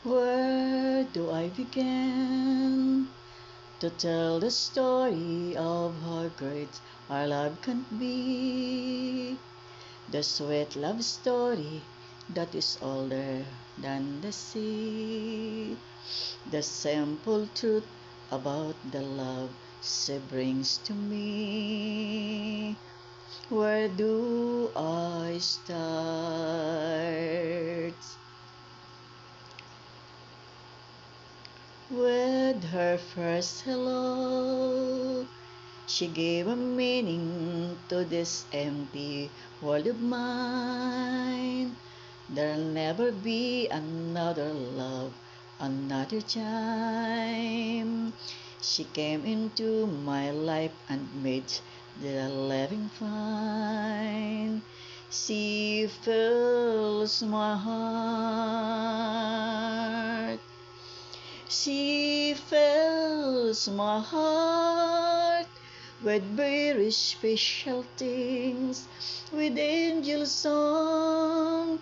Where do I begin to tell the story of how great our love can be? The sweet love story that is older than the sea. The simple truth about the love she brings to me. Where do I start? With her first hello, she gave a meaning to this empty world of mine. There'll never be another love, another time. She came into my life and made the living fine. She fills my heart. She fills my heart with very special things, with angel song,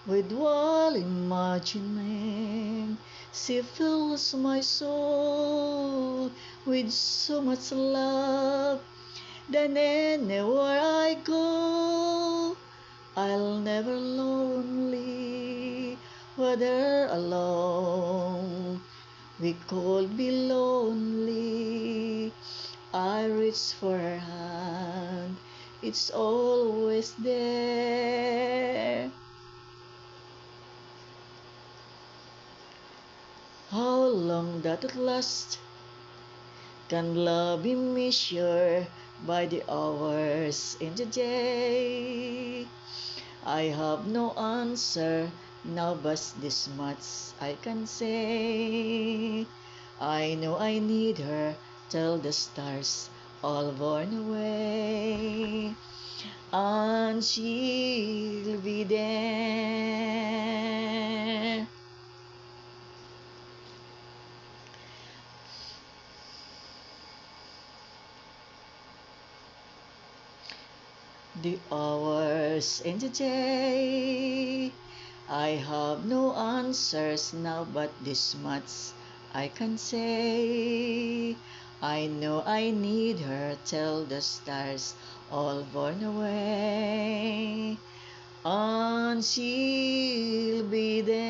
with wild imagining. She fills my soul with so much love that anywhere I go, I'll never lonely, whether alone. We could be lonely. I reach for her hand. It's always there. How long that it lasts? Can love be measured by the hours in the day? I have no answer now, but this much I can say. I know I need her till the stars all born away, and she'll be there. The hours in the day, I have no answers now, but this much I can say. I know I need her till the stars all born away, and she'll be there.